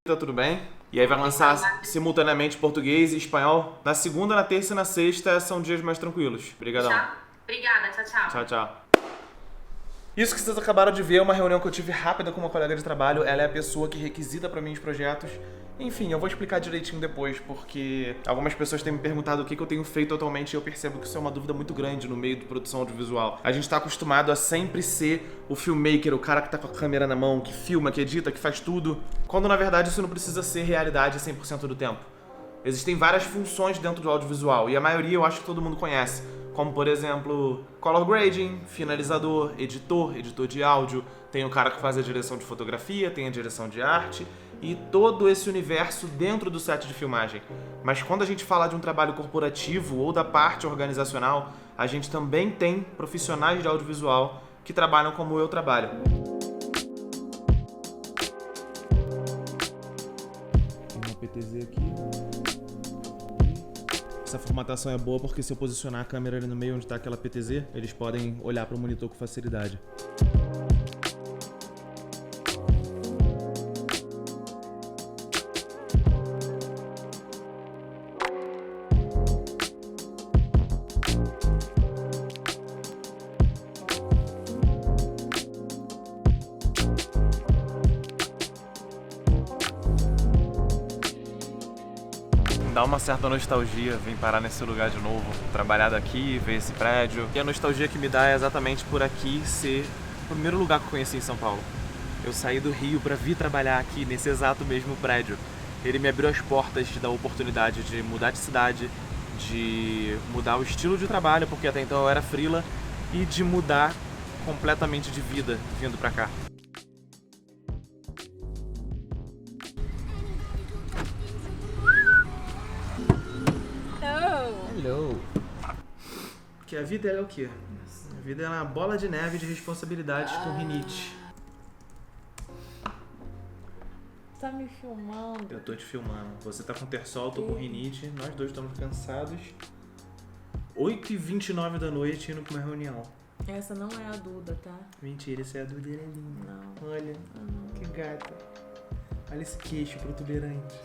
Tá tudo bem? E aí vai lançar simultaneamente português e espanhol. Na segunda, na terça e na sexta são dias mais tranquilos. Obrigadão. Obrigada, tchau, tchau. Tchau, tchau. Isso que vocês acabaram de ver é uma reunião que eu tive rápida com uma colega de trabalho. Ela é a pessoa que requisita pra mim os projetos. Enfim, eu vou explicar direitinho depois, porque algumas pessoas têm me perguntado o que eu tenho feito atualmente e eu percebo que isso é uma dúvida muito grande no meio de produção audiovisual. A gente tá acostumado a sempre ser o filmmaker, o cara que tá com a câmera na mão, que filma, que edita, que faz tudo, quando na verdade isso não precisa ser realidade 100% do tempo. Existem várias funções dentro do audiovisual e a maioria eu acho que todo mundo conhece, como por exemplo, color grading, finalizador, editor de áudio, tem o cara que faz a direção de fotografia, tem a direção de arte e todo esse universo dentro do set de filmagem. Mas quando a gente fala de um trabalho corporativo ou da parte organizacional, a gente também tem profissionais de audiovisual que trabalham como eu trabalho. Tem uma PTZ aqui. Essa formatação é boa porque se eu posicionar a câmera ali no meio onde está aquela PTZ, eles podem olhar para o monitor com facilidade. Dá uma certa nostalgia vir parar nesse lugar de novo, trabalhar daqui, ver esse prédio. E a nostalgia que me dá é exatamente por aqui ser o primeiro lugar que eu conheci em São Paulo. Eu saí do Rio para vir trabalhar aqui nesse exato mesmo prédio. Ele me abriu as portas da oportunidade de mudar de cidade, de mudar o estilo de trabalho, porque até então eu era freela, e de mudar completamente de vida vindo pra cá. Hello. Porque a vida é o quê? A vida é uma bola de neve de responsabilidades com rinite. Tá me filmando? Eu tô te filmando. Você tá com terçol, eu tô com rinite, nós dois estamos cansados. 8h29 da noite indo pra uma reunião. Essa não é a Duda, tá? Mentira, essa é a Duda linda. Não. Olha, que gata. Olha esse queixo protuberante.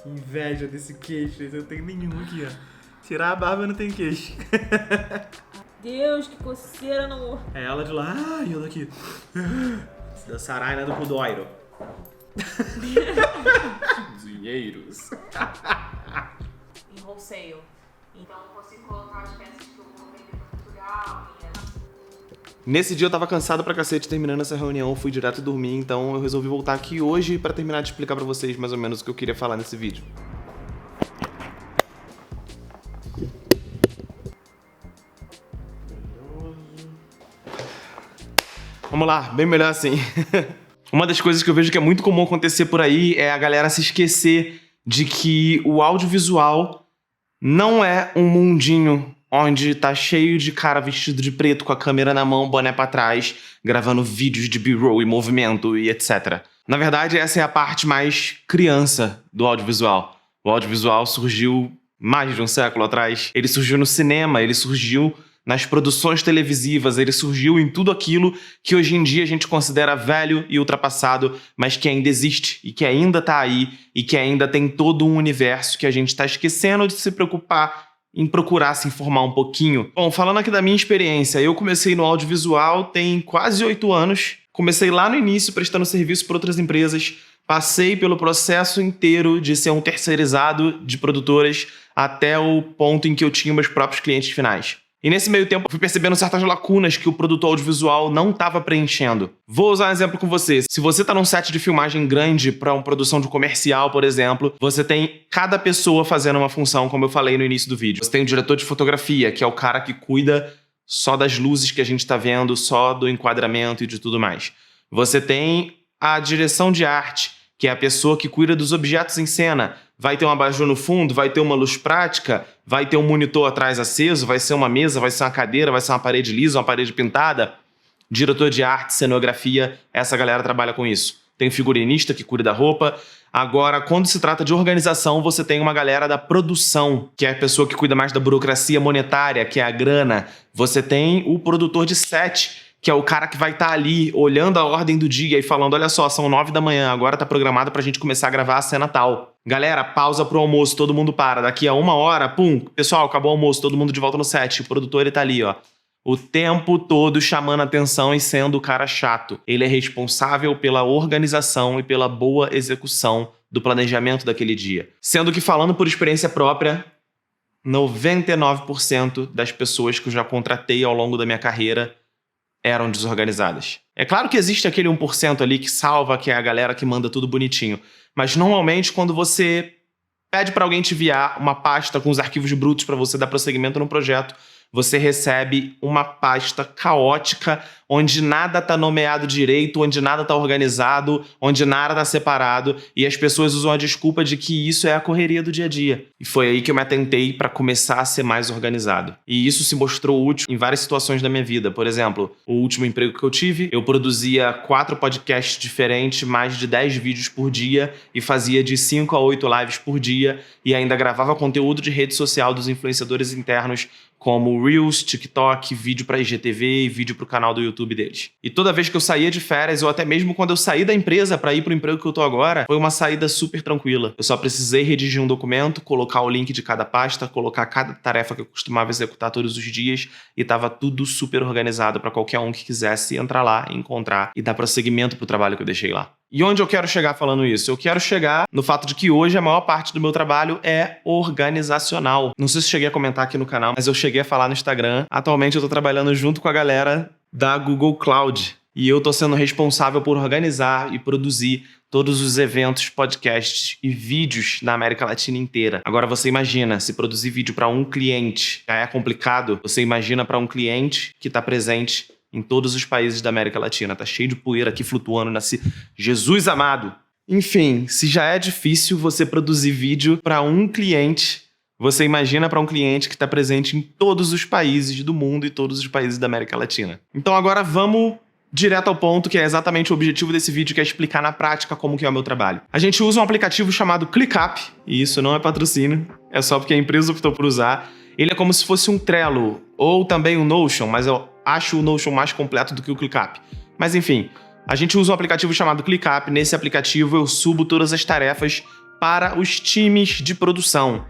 Que inveja desse queixo, eu não tenho nenhum aqui, ó. Tirar a barba não tem queixo. Deus, que coceira no... É ela de lá, e eu daqui. Da Saraina do Cudoiro. Dinheiros. Em wholesale. Então eu consigo colocar as peças que eu vou vender pra Portugal. Nesse dia eu tava cansado pra cacete terminando essa reunião, fui direto dormir, então eu resolvi voltar aqui hoje pra terminar de explicar pra vocês mais ou menos o que eu queria falar nesse vídeo. Vamos lá, bem melhor assim. Uma das coisas que eu vejo que é muito comum acontecer por aí é a galera se esquecer de que o audiovisual não é um mundinho onde tá cheio de cara vestido de preto com a câmera na mão, boné pra trás, gravando vídeos de B-roll e movimento e etc. Na verdade, essa é a parte mais criança do audiovisual. O audiovisual surgiu mais de um século atrás. Ele surgiu no cinema, ele surgiu nas produções televisivas, ele surgiu em tudo aquilo que hoje em dia a gente considera velho e ultrapassado, mas que ainda existe e que ainda tá aí e que ainda tem todo um universo que a gente tá esquecendo de se preocupar em procurar se informar um pouquinho. Bom, falando aqui da minha experiência, eu comecei no audiovisual tem quase 8 anos. Comecei lá no início prestando serviço para outras empresas, passei pelo processo inteiro de ser um terceirizado de produtoras até o ponto em que eu tinha meus próprios clientes finais. E nesse meio tempo eu fui percebendo certas lacunas que o produtor audiovisual não estava preenchendo. Vou usar um exemplo com você. Se você está num set de filmagem grande para uma produção de comercial, por exemplo, você tem cada pessoa fazendo uma função, como eu falei no início do vídeo. Você tem o diretor de fotografia, que é o cara que cuida só das luzes que a gente está vendo, só do enquadramento e de tudo mais. Você tem a direção de arte, que é a pessoa que cuida dos objetos em cena. Vai ter um abajur no fundo, vai ter uma luz prática, vai ter um monitor atrás aceso, vai ser uma mesa, vai ser uma cadeira, vai ser uma parede lisa, uma parede pintada. Diretor de arte, cenografia, essa galera trabalha com isso. Tem o figurinista que cuida da roupa. Agora, quando se trata de organização, você tem uma galera da produção, que é a pessoa que cuida mais da burocracia monetária, que é a grana. Você tem o produtor de set, que é o cara que vai estar ali olhando a ordem do dia e falando, olha só, são 9 da manhã, agora tá programado pra gente começar a gravar a cena tal. Galera, pausa pro almoço, todo mundo para. Daqui a 1 hora, pum, pessoal, acabou o almoço, todo mundo de volta no set. O produtor, ele tá ali, ó, o tempo todo chamando atenção e sendo o cara chato. Ele é responsável pela organização e pela boa execução do planejamento daquele dia. Sendo que, falando por experiência própria, 99% das pessoas que eu já contratei ao longo da minha carreira eram desorganizadas. É claro que existe aquele 1% ali que salva, que é a galera que manda tudo bonitinho. Mas normalmente quando você pede para alguém te enviar uma pasta com os arquivos brutos para você dar prosseguimento no projeto, você recebe uma pasta caótica, onde nada está nomeado direito, onde nada está organizado, onde nada está separado, e as pessoas usam a desculpa de que isso é a correria do dia a dia. E foi aí que eu me atentei para começar a ser mais organizado. E isso se mostrou útil em várias situações da minha vida. Por exemplo, o último emprego que eu tive, eu produzia 4 podcasts diferentes, mais de 10 vídeos por dia, e fazia de 5 a 8 lives por dia, e ainda gravava conteúdo de rede social dos influenciadores internos, como Reels, TikTok, vídeo para IGTV e vídeo para o canal do YouTube deles. E toda vez que eu saía de férias, ou até mesmo quando eu saí da empresa para ir para o emprego que eu tô agora, foi uma saída super tranquila. Eu só precisei redigir um documento, colocar o link de cada pasta, colocar cada tarefa que eu costumava executar todos os dias, e tava tudo super organizado para qualquer um que quisesse entrar lá, encontrar e dar prosseguimento pro trabalho que eu deixei lá. E onde eu quero chegar falando isso? Eu quero chegar no fato de que hoje a maior parte do meu trabalho é organizacional. Não sei se cheguei a comentar aqui no canal, mas eu cheguei a falar no Instagram. Atualmente eu tô trabalhando junto com a galera da Google Cloud. E eu tô sendo responsável por organizar e produzir todos os eventos, podcasts e vídeos na América Latina inteira. Agora você imagina, se produzir vídeo para um cliente já é complicado, você imagina para um cliente que tá presente em todos os países da América Latina. Tá cheio de poeira aqui flutuando. Jesus amado! Enfim, se já é difícil você produzir vídeo para um cliente, você imagina para um cliente que está presente em todos os países do mundo e todos os países da América Latina. Então agora vamos direto ao ponto, que é exatamente o objetivo desse vídeo, que é explicar na prática como que é o meu trabalho. A gente usa um aplicativo chamado ClickUp, e isso não é patrocínio, é só porque a empresa optou por usar. Ele é como se fosse um Trello, ou também um Notion, mas eu acho o Notion mais completo do que o ClickUp. Mas enfim, a gente usa um aplicativo chamado ClickUp. Nesse aplicativo eu subo todas as tarefas para os times de produção.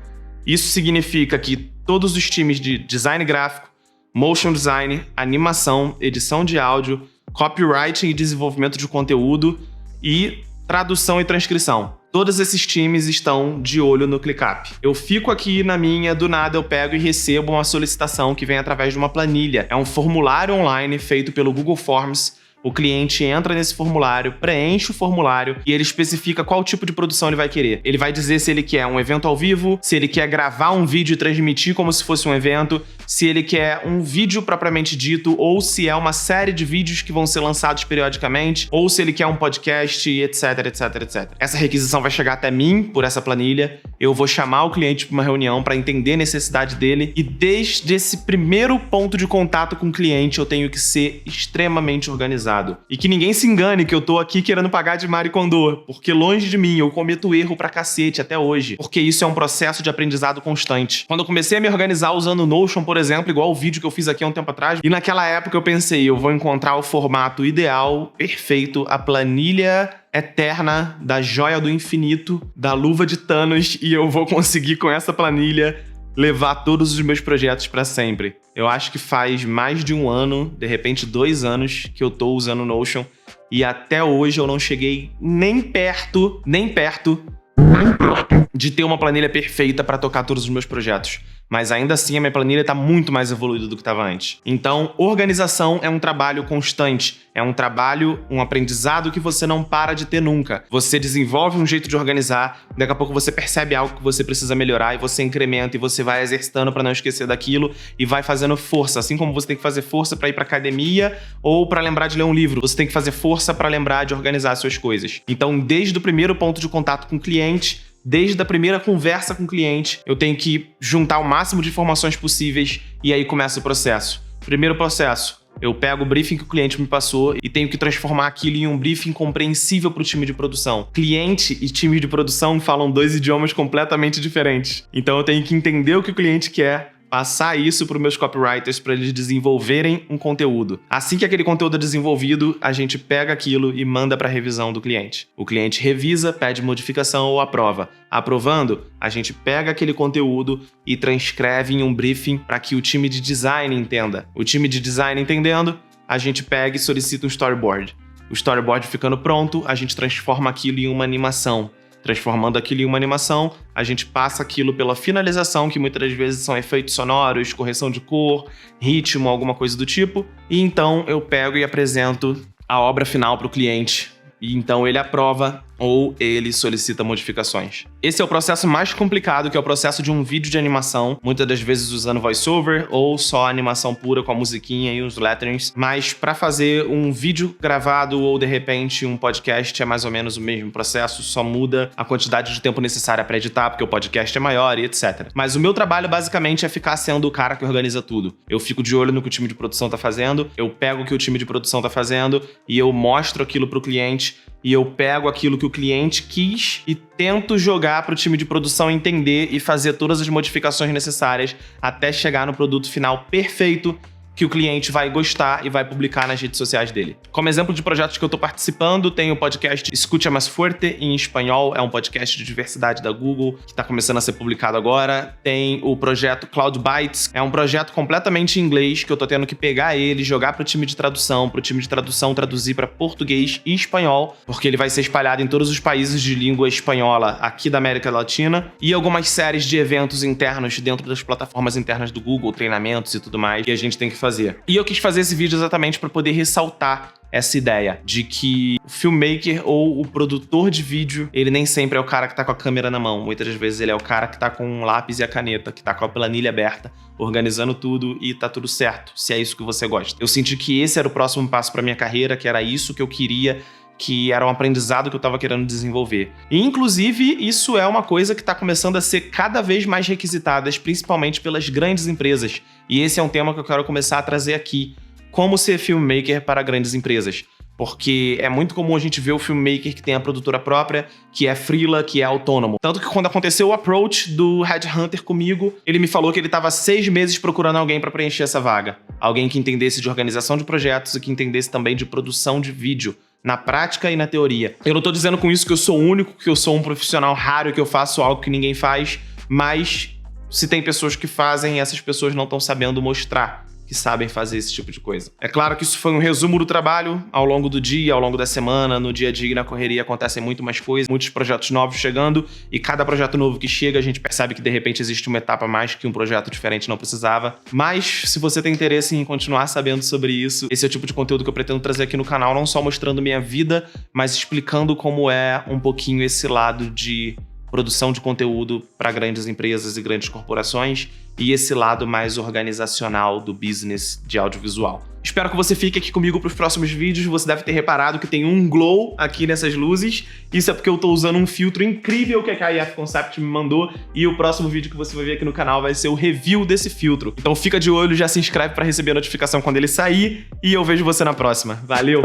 Isso significa que todos os times de design gráfico, motion design, animação, edição de áudio, copywriting e desenvolvimento de conteúdo e tradução e transcrição. Todos esses times estão de olho no ClickUp. Eu fico aqui na minha, do nada eu pego e recebo uma solicitação que vem através de uma planilha. É um formulário online feito pelo Google Forms. O cliente entra nesse formulário, preenche o formulário e ele especifica qual tipo de produção ele vai querer. Ele vai dizer se ele quer um evento ao vivo, se ele quer gravar um vídeo e transmitir como se fosse um evento, se ele quer um vídeo propriamente dito, ou se é uma série de vídeos que vão ser lançados periodicamente, ou se ele quer um podcast, etc, etc, etc. Essa requisição vai chegar até mim por essa planilha, eu vou chamar o cliente para uma reunião para entender a necessidade dele, e desde esse primeiro ponto de contato com o cliente eu tenho que ser extremamente organizado. E que ninguém se engane que eu tô aqui querendo pagar de Maricondo, porque longe de mim, eu cometo erro pra cacete até hoje, porque isso é um processo de aprendizado constante. Quando eu comecei a me organizar usando o Notion, por exemplo, igual o vídeo que eu fiz aqui há um tempo atrás, e naquela época eu pensei, eu vou encontrar o formato ideal, perfeito, a planilha eterna da joia do infinito, da luva de Thanos, e eu vou conseguir com essa planilha levar todos os meus projetos para sempre. Eu acho que faz mais de 1 ano, de repente 2 anos, que eu tô usando o Notion, e até hoje eu não cheguei nem perto de ter uma planilha perfeita para tocar todos os meus projetos. Mas ainda assim a minha planilha está muito mais evoluída do que estava antes. Então, organização é um trabalho constante, é um trabalho, um aprendizado que você não para de ter nunca. Você desenvolve um jeito de organizar, daqui a pouco você percebe algo que você precisa melhorar e você incrementa e você vai exercitando para não esquecer daquilo e vai fazendo força. Assim como você tem que fazer força para ir para academia ou para lembrar de ler um livro, você tem que fazer força para lembrar de organizar suas coisas. Então, desde o primeiro ponto de contato com o cliente, desde a primeira conversa com o cliente, eu tenho que juntar o máximo de informações possíveis e aí começa o processo. Primeiro processo, eu pego o briefing que o cliente me passou e tenho que transformar aquilo em um briefing compreensível para o time de produção. Cliente e time de produção falam 2 idiomas completamente diferentes. Então eu tenho que entender o que o cliente quer, passar isso para os meus copywriters para eles desenvolverem um conteúdo. Assim que aquele conteúdo é desenvolvido, a gente pega aquilo e manda para revisão do cliente. O cliente revisa, pede modificação ou aprova. Aprovando, a gente pega aquele conteúdo e transcreve em um briefing para que o time de design entenda. O time de design entendendo, a gente pega e solicita um storyboard. O storyboard ficando pronto, a gente transforma aquilo em uma animação. Transformando aquilo em uma animação, a gente passa aquilo pela finalização, que muitas das vezes são efeitos sonoros, correção de cor, ritmo, alguma coisa do tipo. E então eu pego e apresento a obra final para o cliente. E então ele aprova ou ele solicita modificações. Esse é o processo mais complicado, que é o processo de um vídeo de animação, muitas das vezes usando voiceover ou só animação pura com a musiquinha e os letterings. Mas para fazer um vídeo gravado ou de repente um podcast é mais ou menos o mesmo processo, só muda a quantidade de tempo necessária para editar, porque o podcast é maior e etc. Mas o meu trabalho basicamente é ficar sendo o cara que organiza tudo. Eu fico de olho no que o time de produção tá fazendo, eu pego o que o time de produção tá fazendo e eu mostro aquilo pro cliente. E eu pego aquilo que o cliente quis e tento jogar para o time de produção entender e fazer todas as modificações necessárias até chegar no produto final perfeito que o cliente vai gostar e vai publicar nas redes sociais dele. Como exemplo de projetos que eu estou participando, tem o podcast Escucha Mais Fuerte, em espanhol, é um podcast de diversidade da Google, que está começando a ser publicado agora. Tem o projeto Cloud Bytes, é um projeto completamente em inglês, que eu estou tendo que pegar ele, jogar para o time de tradução traduzir para português e espanhol, porque ele vai ser espalhado em todos os países de língua espanhola aqui da América Latina, e algumas séries de eventos internos dentro das plataformas internas do Google, treinamentos e tudo mais, que a gente tem que fazer. E eu quis fazer esse vídeo exatamente para poder ressaltar essa ideia de que o filmmaker ou o produtor de vídeo, ele nem sempre é o cara que tá com a câmera na mão. Muitas das vezes ele é o cara que tá com um lápis e a caneta, que tá com a planilha aberta, organizando tudo e tá tudo certo, se é isso que você gosta. Eu senti que esse era o próximo passo para minha carreira, que era isso que eu queria, que era um aprendizado que eu estava querendo desenvolver. E, inclusive, isso é uma coisa que está começando a ser cada vez mais requisitada, principalmente pelas grandes empresas. E esse é um tema que eu quero começar a trazer aqui. Como ser filmmaker para grandes empresas. Porque é muito comum a gente ver o filmmaker que tem a produtora própria, que é freela, que é autônomo. Tanto que quando aconteceu o approach do Headhunter comigo, ele me falou que ele estava 6 meses procurando alguém para preencher essa vaga. Alguém que entendesse de organização de projetos e que entendesse também de produção de vídeo. Na prática e na teoria. Eu não tô dizendo com isso que eu sou único, que eu sou um profissional raro, que eu faço algo que ninguém faz, mas se tem pessoas que fazem, essas pessoas não estão sabendo mostrar que sabem fazer esse tipo de coisa. É claro que isso foi um resumo do trabalho ao longo do dia, ao longo da semana, no dia a dia e na correria acontecem muito mais coisas, muitos projetos novos chegando e cada projeto novo que chega a gente percebe que de repente existe uma etapa a mais que um projeto diferente não precisava. Mas se você tem interesse em continuar sabendo sobre isso, esse é o tipo de conteúdo que eu pretendo trazer aqui no canal, não só mostrando minha vida, mas explicando como é um pouquinho esse lado de produção de conteúdo para grandes empresas e grandes corporações e esse lado mais organizacional do business de audiovisual. Espero que você fique aqui comigo para os próximos vídeos. Você deve ter reparado que tem um glow aqui nessas luzes. Isso é porque eu estou usando um filtro incrível que a KIF Concept me mandou e o próximo vídeo que você vai ver aqui no canal vai ser o review desse filtro. Então fica de olho, já se inscreve para receber a notificação quando ele sair e eu vejo você na próxima. Valeu!